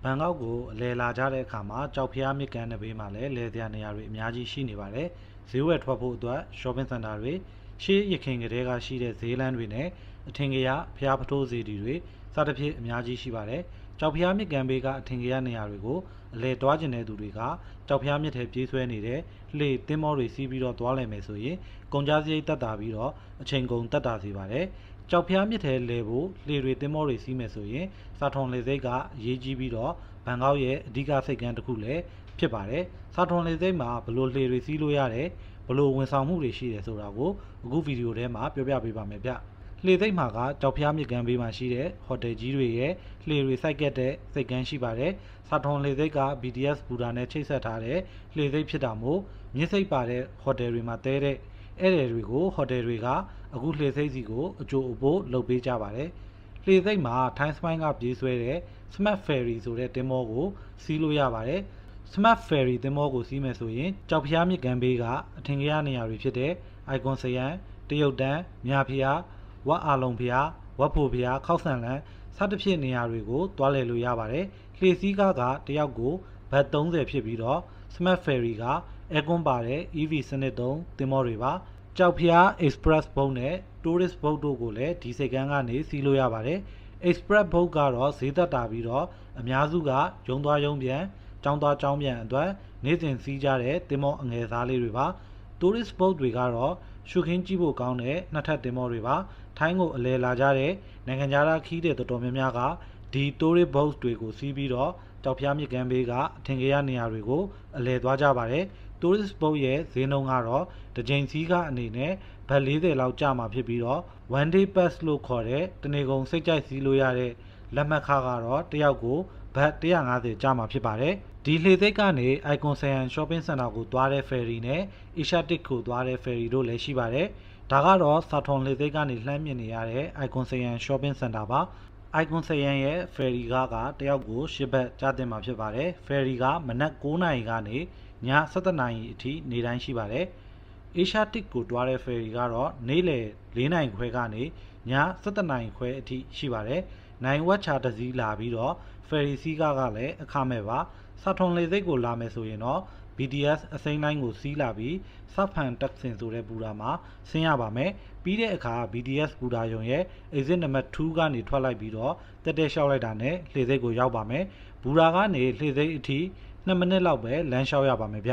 ဘန်ကောက်ကိုအလဲလာကြတဲ့အခါမှာကြောက်ဖျားမြစ်ကမ်းတစ်ဘေးမှာလည်းလဲစရာနေရာတွေအများကြီးရှိနေပါတယ်ဈေးဝယ်ထွက်ဖို့အတွက် shopping center တွေရှေးရခင်ကတည်းကရှိတဲ့ဈေးလမ်းတွေနဲ့အထင်ကရဖျားပထိုးစီတီတွေစသဖြင့်အများကြီးရှိပါတယ်ကြောက်ဖျားမြစ်ကမ်းဘေးကအထင်ကရနေရာတွေကိုအလဲတွားကျင်တဲ့သူတွေကကြောက်ဖျားမြစ်ထဲပြေးဆွဲနေတဲ့လှေသင်းမောတွေစီးပြီးတော့သွားလည်မယ်ဆိုရင်ကုန်ကြစရိတ်တက်တာပြီးတော့အချိန်ကုန်တက်တာစီပါတယ်ကြောက်ဖျားမြစ်ထဲလဲဖို့လှေတွေသင်းမောတွေစီးမယ်ဆိုရင်စာထုံလေစိတ်ကအရေးကြီးပြီးတော့ဘန်ကောက်ရဲ့အဓိကစိတ်ကမ်းတစ်ခုလည်းဖြစ်ပါတယ်စာထုံလေစိတ်မှာဘလို့လှေတွေစီးလို့ရတယ်ဘလို့ဝန်ဆောင်မှုတွေရှိတယ်ဆိုတာကိုအခုဗီဒီယိုထဲမှာပြောပြပေးပါမယ်ဗျလှေသိပ်မှာကကြောက်ဖျားမြစ်ကမ်းဘေးမှာရှိတဲ့ဟိုတယ်ကြီးတွေရဲ့လှေတွေစိုက်ကက်တဲ့စိတ်ကမ်းရှိပါတယ်စာထုံလေစိတ်က BTS ဘူတာနဲ့ချိတ်ဆက်ထားတဲ့လှေသိပ်ဖြစ်တာမို့မြစ်စိတ်ပါတဲ့ဟိုတယ်တွေမှာတဲတဲ့ဧည့်သည်တွေကိုဟိုတယ်တွေကအခုလှေစိတ်စီကိုအကျိုးအပိုးလုပ်ပေးကြပါတယ်လှေစိတ်မှာထိုင်းစပိုင်းကပြေးဆွဲတဲ့ Smart Ferry ဆိုတဲ့တင်မောကိုစီးလို့ရပါတယ် Smart Ferry တင်မောကိုစီးမယ်ဆိုရင်ကြောက်ဖျားမြစ်ကမ်းဘေးကအထင်ကရနေရာတွေဖြစ်တဲ့ Icon စရန်တရုတ်တန်းမြဖျားဝက်အာလုံဖျားဝက်ဖို့ဖျားခောက်ဆန်လန်စသဖြင့်နေရာတွေကိုတွားလည်လို့ရပါတယ်လှေစီးကားကတယောက်ကိုဘတ်30ဖြစ်ပြီးတော့ Smart Ferry ကအဲကွန်းပါတဲ့ EV စနစ်သုံးတင်မောတွေပါကြောက်ဖျား Express Boat နဲ့ Tourist Boat တို့ကိုလည်းဒီစိတ်ကမ်းကနေစီးလို့ရပါတယ် Express Boat ကတော့ဈေးသက်တာပြီးတော့အများစုကရုံသွားရုံပြန်ကျောင်းသွားကျောင်းပြန်အတွက်နေ့စဉ်စီးကြတဲ့တင်မောအငယ်စားလေးတွေပါ Tourist Boat တွေကတော့ရှုခင်းကြည့်ဖို့ကောင်းတဲ့နှစ်ထပ်တင်မောတွေပါထိုင်းကိုအလဲလာကြတဲ့နိုင်ငံခြားသားခီးတဲ့တော်တော်များများကဒီ Tourist Boat တွေကိုစီးပြီးတော့ကြောက်ဖျားမြစ်ကမ်းဘေးကအထင်ကရနေရာတွေကိုအလဲသွားကြပါတယ် Tourist Boat ရဲ့ဈေးနှုန်းကတော့တစ်ကြိမ်စီးကအနေနဲ့ဘတ်40လောက်ကျမှာဖြစ်ပြီးတော့ One Day Pass လို့ခေါ်တဲ့တနေ့ကုန်စိတ်ကြိုက်စီးလို့ရတဲ့လက်မှတ်ခကတော့တယောက်ကိုဘတ်150ကျမှာဖြစ်ပါတယ်ဒီလှေသိက်ကနေ Icon ဆယန် Shopping Center ကိုသွားတဲ့ ferry နဲ့ Asiatic ကိုသွားတဲ့ ferry တို့လည်းရှိပါတယ်ဒါကတော့စာထုံလှေသိက်ကနေလှမ်းမြင်နေရတဲ့ Icon ဆယန် Shopping Center ပါ Icon ဆယန်ရဲ့ ferry ကတယောက်ကို10ဘတ်ကျတင်မှာဖြစ်ပါတယ် ferry ကမနက်9နာရီကနေည7နာရီအထိနေတိုင်းရှိပါတယ် Asiatic ကိုတွားတဲ့ ferry ကတော့နေ့လယ်4နာရီခွဲကနေည7နာရီခွဲအထိရှိပါတယ်နိုင်ဝက်ချာတစည်းလာပြီးတော့ ferry စီးကားကလည်းအခမဲ့ပါစာထုံလေစိတ်ကိုလာမယ်ဆိုရင်တော့ BTS အစိမ်းလိုင်းကိုစီးလာပြီးစဖန်တက်ဆင်ဆိုတဲ့ဘူတာမှာဆင်းရပါမယ်ပြီးတဲ့အခါ BTS ဘူတာယုံရဲ့ exit နံပါတ်2ကနေထွက်လိုက်ပြီးတော့တက်တက်လျှောက်လိုက်တာနဲ့လှေစိတ်ကိုရောက်ပါမယ်ဘူတာကနေလှေစိတ်အထိ2မိနစ်လောက်ပဲလမ်းလျှောက်ရပါမယ်ဗျ